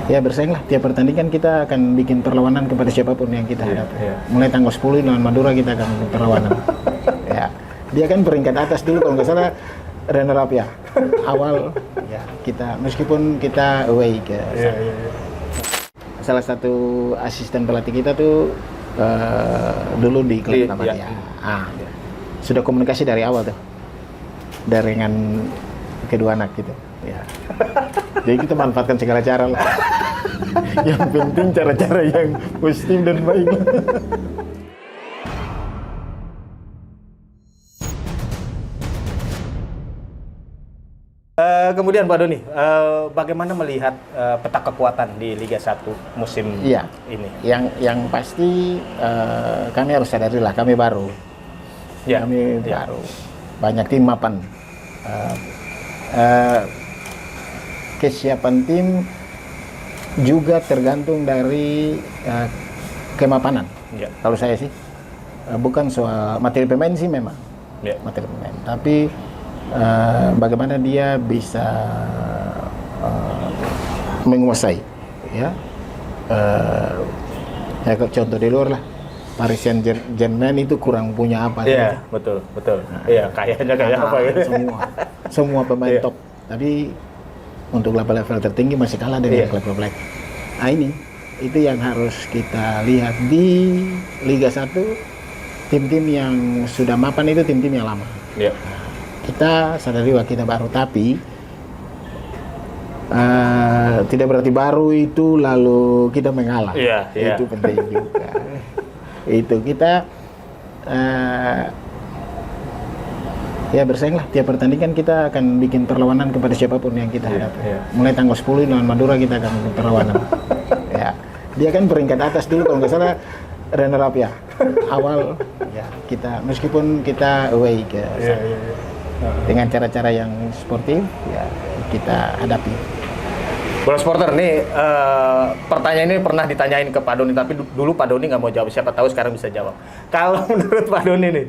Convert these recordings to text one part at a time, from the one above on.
Ya bersaing lah, tiap pertandingan kita akan bikin perlawanan kepada siapapun yang kita hadapi. Mulai tanggal 10 lawan Madura kita akan bikin perlawanan. Ya, dia kan peringkat atas dulu kalau nggak salah runner up ya. Awal ya kita meskipun kita away ke salah satu asisten pelatih kita tuh dulu di klub namanya. Sudah komunikasi dari awal tuh. Dengan kedua anak gitu. Ya. Jadi kita manfaatkan segala cara lah. Yang penting cara-cara yang positif dan baik. Kemudian Pak Doni, bagaimana melihat peta kekuatan di Liga 1 musim ini? Yang pasti kami harus sadari lah, kami baru. Baru. Banyak tim mapan. Kesiapan tim juga tergantung dari kemapanan. Kalau saya sih, bukan soal materi pemain sih memang, materi pemain. Tapi bagaimana dia bisa menguasai, ya. Contoh di luar lah, Paris Saint-Germain itu kurang punya apa? Iya, betul. Iya, kayaknya kayak apa gitu. Semua pemain top, tapi untuk level tertinggi masih kalah dengan klub-klub lain. Nah itu yang harus kita lihat di Liga 1. Tim-tim yang sudah mapan itu tim-tim yang lama. Nah, kita sadari bahwa kita baru, tapi tidak berarti baru itu lalu kita mengalah. Itu penting juga. Itu kita ya bersaing lah, tiap pertandingan kita akan bikin perlawanan kepada siapapun yang kita hadapi. Mulai tanggal 10 lawan Madura kita akan bikin perlawanan. Ya, dia kan peringkat atas dulu kalau nggak salah runner up ya. Awal ya kita meskipun kita away ke dengan cara-cara yang sportif ya kita hadapi. Bola Supporter, nih pertanyaan ini pernah ditanyain ke Pak Doni, tapi dulu Pak Doni nggak mau jawab, siapa tahu sekarang bisa jawab. Kalau menurut Pak Doni nih,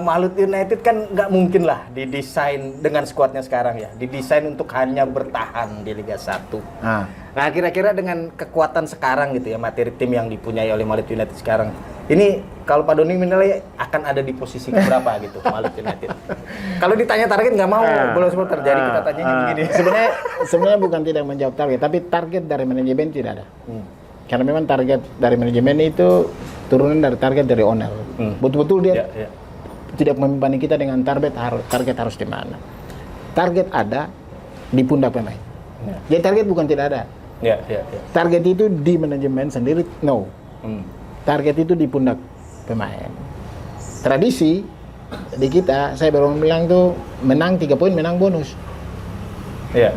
Malut United kan nggak mungkin lah didesain dengan skuadnya sekarang ya, didesain untuk hanya bertahan di Liga 1. Nah kira-kira dengan kekuatan sekarang gitu ya, materi tim yang dipunyai oleh Malut United sekarang, ini kalau Pak Doni menilai akan ada di posisi berapa gitu Malut United? Kalau ditanya target nggak mau Bola Supporter, jadi kita tanyanya begini. Sebenarnya bukan tidak menjawab target, tapi target dari manajemen tidak ada. Karena memang target dari manajemen itu turunan dari target dari owner. Betul-betul dia tidak membebani kita dengan target harus di mana. Target ada di pundak pemain. Jadi target bukan tidak ada. Target itu di manajemen sendiri, no. Target itu di pundak pemain. Tradisi di kita, saya baru bilang tuh menang 3 poin, menang bonus.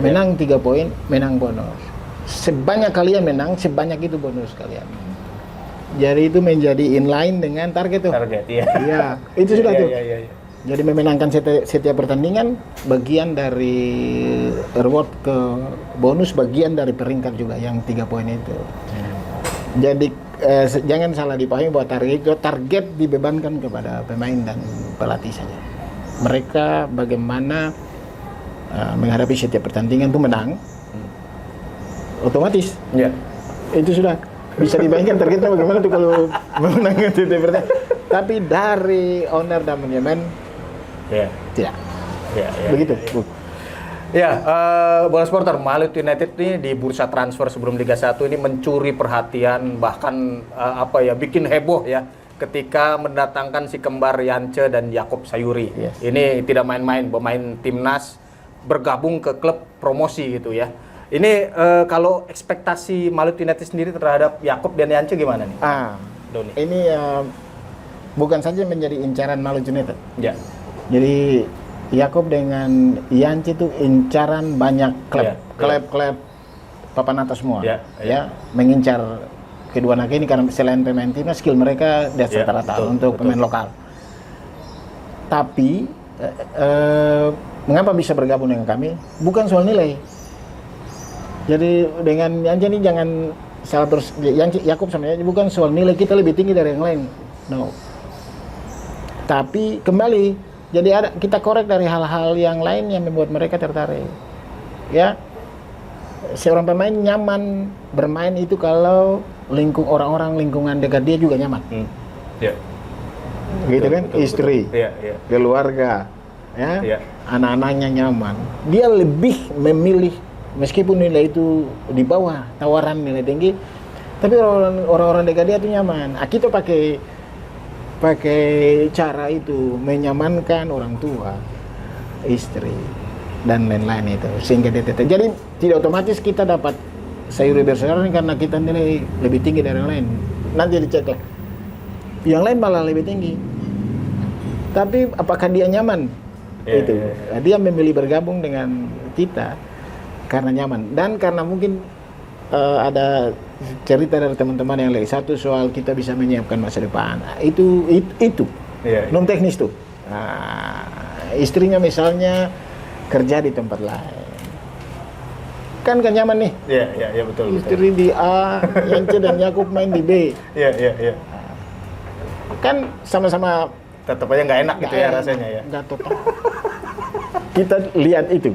Menang 3 poin, menang bonus. Sebanyak kalian menang, sebanyak itu bonus kalian. Jadi itu menjadi inline dengan target tuh. Iya, itu sudah tuh. Jadi memenangkan setiap pertandingan, bagian dari reward ke bonus, bagian dari peringkat juga yang 3 poin itu. Jadi jangan salah dipahami bahwa target dibebankan kepada pemain dan pelatih saja. Mereka bagaimana menghadapi setiap pertandingan itu menang, otomatis. Itu sudah bisa dibayangkan targetnya bagaimana tuh kalau memenangkan setiap pertandingan. Tapi dari owner dan manajemen tidak. Begitu. Bola Supporter, Malut United ini di bursa transfer sebelum Liga 1 ini mencuri perhatian, bahkan bikin heboh ya ketika mendatangkan si kembar Yance dan Yakob Sayuri. Ini tidak main-main, pemain timnas bergabung ke klub promosi gitu ya. Ini kalau ekspektasi Malut United sendiri terhadap Yakob dan Yance gimana nih? Doni. Ini bukan saja menjadi incaran Malut United. Jadi Yakob dengan Yance itu incaran banyak klub papan atas semua, mengincar kedua anak ini karena selain pemain timnas, skill mereka di atas rata-rata untuk pemain lokal. Tapi mengapa bisa bergabung dengan kami? Bukan soal nilai. Jadi dengan Yance ini jangan salah terus. Yakob sama Yance bukan soal nilai kita lebih tinggi dari yang lain, no. Tapi kembali. Jadi kita korek dari hal-hal yang lain yang membuat mereka tertarik. Ya, seorang pemain nyaman bermain itu kalau orang-orang lingkungan dekat dia juga nyaman. Ya. Gitu Betul, kan, betul, istri, betul. Iya, iya. keluarga, ya, Iya. anak-anaknya nyaman. Dia lebih memilih meskipun nilai itu di bawah tawaran nilai tinggi, tapi orang-orang dekat dia itu nyaman. Kita pakai cara itu menyamankan orang tua, istri, dan lain-lain itu sehingga dia tetap. Jadi tidak otomatis kita dapat sayur bersaudara karena kita nilai lebih tinggi dari yang lain. Nanti dicek lah. Yang lain malah lebih tinggi. Tapi apakah dia nyaman? Itu. Dia memilih bergabung dengan kita karena nyaman dan karena mungkin ada cerita dari teman-teman yang lain. Satu soal kita bisa menyiapkan masa depan. Itu non teknis tuh. Nah, istrinya misalnya kerja di tempat lain. Kan nyaman nih. Iya, betul. Istri di A, Yance dan Yakub main di B. Iya. Kan sama-sama Tetap aja nggak enak gitu ya rasanya ya. Nggak total. Kita lihat itu.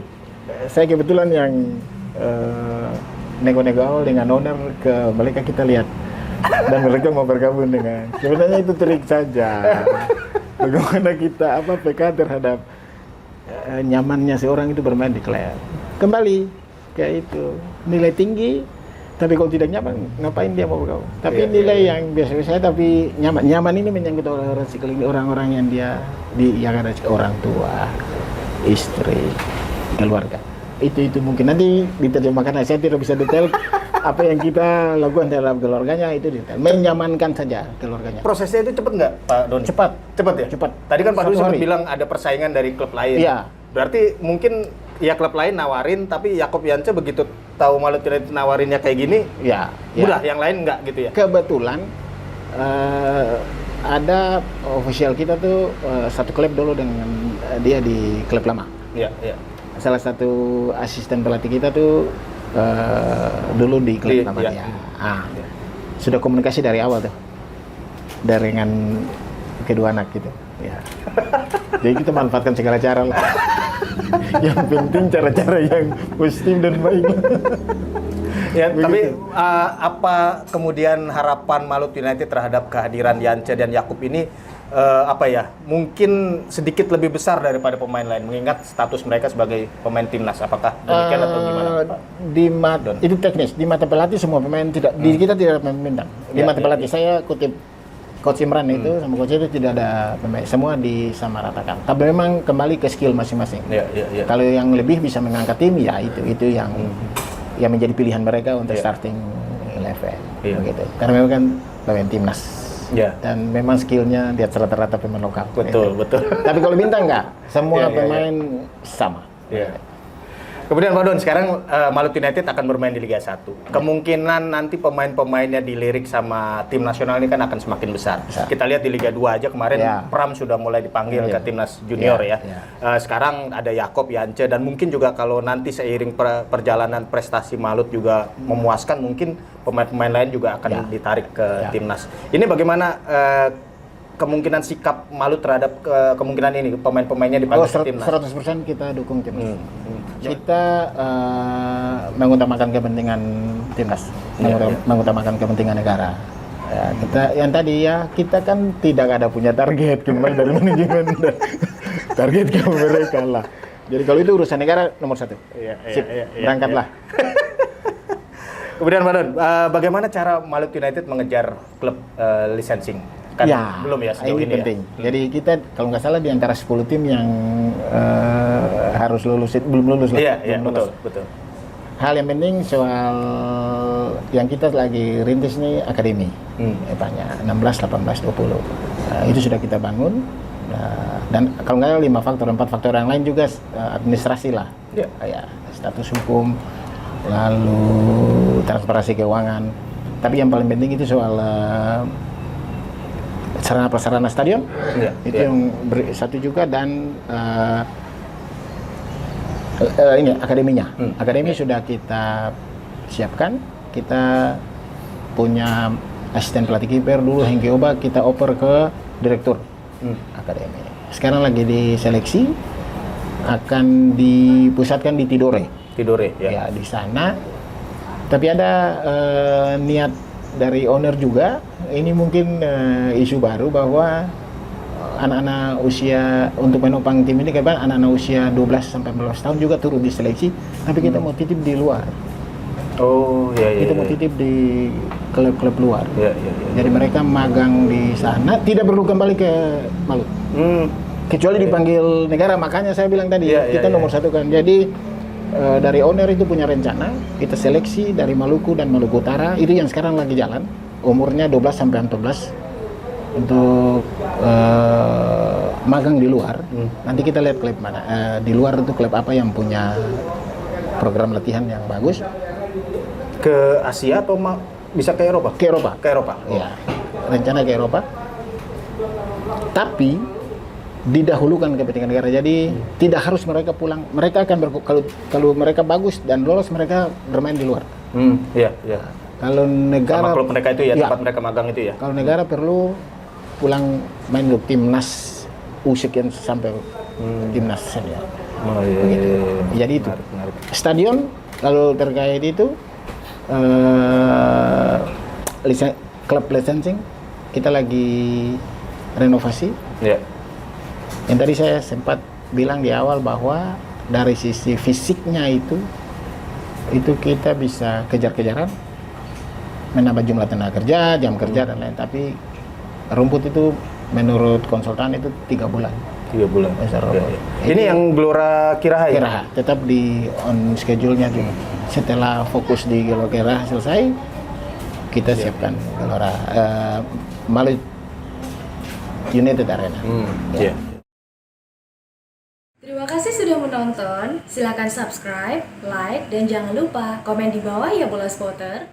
Saya kebetulan yang nego-nego dengan owner ke mereka kita lihat dan mereka mau bergabung dengan. Sebenarnya itu trik saja. Bagaimana kita peka terhadap nyamannya seorang itu bermain di klub. Kembali kayak itu nilai tinggi. Tapi kalau tidak nyaman, ngapain dia mau bergabung? Tapi nilai yang biasa-biasa tapi nyaman. Nyaman ini menyangkut orang-orang yang yang ada orang tua, istri, keluarga. Itu mungkin nanti diterjemahkan. Saya tidak bisa detail apa yang kita lakukan terhadap keluarganya itu detail. Menyamankan saja keluarganya. Prosesnya itu cepat nggak, Pak Doni? Cepat ya? Cepat. Tadi kan Pak Doni sempat bilang ada persaingan dari klub lain. Iya. Berarti mungkin ya klub lain nawarin, tapi Yakub Yance begitu tahu Malut United nawarinnya kayak gini, mudah, yang lain nggak gitu ya? Kebetulan ada official kita tuh satu klub dulu dengan dia di klub lama. Iya. Salah satu asisten pelatih kita tuh dulu di klub lama dia. Sudah komunikasi dari awal tuh, dengan kedua anak gitu. Ya. Jadi kita manfaatkan segala cara lah. Yang penting cara-cara yang positif dan baik. Ya, tapi apa kemudian harapan Malut United terhadap kehadiran Yance dan Yakub ini mungkin sedikit lebih besar daripada pemain lain mengingat status mereka sebagai pemain timnas. Apakah demikian atau gimana, Pak? Itu teknis. Di mata pelatih semua pemain tidak di kita tidak pemain bintang. Di mata pelatih saya kutip Coach Imran itu sama Coach itu tidak ada pemain, semua disamaratakan. Tapi memang kembali ke skill masing-masing. Kalau yang lebih bisa mengangkat tim ya itu yang menjadi pilihan mereka untuk starting 11 begitu. Karena memang kan pemain timnas. Dan memang skillnya di atas rata-rata pemain lokal. Betul. Tapi kalau bintang enggak, semua pemain sama. Kemudian Pak Don, sekarang Malut United akan bermain di Liga 1. Kemungkinan nanti pemain-pemainnya dilirik sama tim nasional ini kan akan semakin besar. Kita lihat di Liga 2 aja kemarin Pram sudah mulai dipanggil ke timnas junior ya. Sekarang ada Yakub, Yance, dan mungkin juga kalau nanti seiring perjalanan prestasi Malut juga memuaskan, mungkin pemain-pemain lain juga akan ditarik ke timnas. Ini bagaimana kemungkinan sikap Malut terhadap kemungkinan ini pemain-pemainnya dipanggil ke timnas? 100% kita dukung timnas. Kita mengutamakan kepentingan timnas, mengutamakan kepentingan negara. Kita yang tadi kita kan tidak ada punya target kembali dari manajemen target ke mereka lah. Jadi kalau itu urusan negara nomor 1. Berangkatlah. Kemudian Pak Don, bagaimana cara Malut United mengejar klub licensing? Kan belum ya sejauh ini penting. Jadi kita kalau nggak salah di antara 10 tim yang harus belum lulus lah. Iya, betul. Hal yang penting soal yang kita lagi rintis nih akademi. Banyak 16, 18, 20. Itu sudah kita bangun. Dan kalau nggak 5 faktor, 4 faktor yang lain juga administrasi lah. Kayak status hukum, lalu transparansi keuangan. Tapi yang paling penting itu soal sarana prasarana stadion, itu yang satu juga, dan ini akademinya. Akademi sudah kita siapkan. Kita punya asisten pelatih kiper dulu Hengki Oba, kita oper ke direktur akademi. Sekarang lagi diseleksi, akan dipusatkan di Tidore. Tidore, ya. Ya, di sana Tapi ada niat dari owner juga, ini mungkin isu baru bahwa anak-anak usia untuk menopang tim ini kan anak-anak usia 12 sampai 14 tahun juga turun di seleksi, tapi kita mau titip di luar. Oh, iya. Kita mau titip di klub-klub luar. Iya. Jadi mereka magang di sana, tidak perlu kembali ke Maluku. Kecuali dipanggil negara, makanya saya bilang tadi kita nomor satu kan. Jadi dari owner itu punya rencana, kita seleksi dari Maluku dan Maluku Utara, itu yang sekarang lagi jalan, umurnya 12 sampai 14 untuk magang di luar. Nanti kita lihat klub mana, di luar itu klub apa yang punya program latihan yang bagus. Ke Asia atau bisa ke Eropa? Ke Eropa. Ke Eropa. Ya, rencana ke Eropa. Tapi didahulukan kepentingan negara. Jadi tidak harus mereka pulang. Mereka akan kalau mereka bagus dan lolos, mereka bermain di luar. Iya. Kalau negara sama klub mereka itu ya, tempat mereka magang itu ya. Kalau negara perlu pulang main untuk timnas sekian sampai timnas senior. Oh, iya. Jadi itu. Menarik. Stadion kalau terkait itu klub licensing kita lagi renovasi. Iya. Yang tadi saya sempat bilang di awal bahwa dari sisi fisiknya itu kita bisa kejar-kejaran, menambah jumlah tenaga kerja, jam kerja dan lain. Tapi rumput itu menurut konsultan itu 3 bulan. 3 bulan. Ya. Ini yang Gelora Kiraha ya? Kiraha, tetap di on schedule-nya juga. Setelah fokus di Gelora Kiraha selesai, kita siapkan Gelora Maluku United Arena. Iya. Terima kasih sudah menonton. Silakan subscribe, like, dan jangan lupa komen di bawah ya Bola Spotter.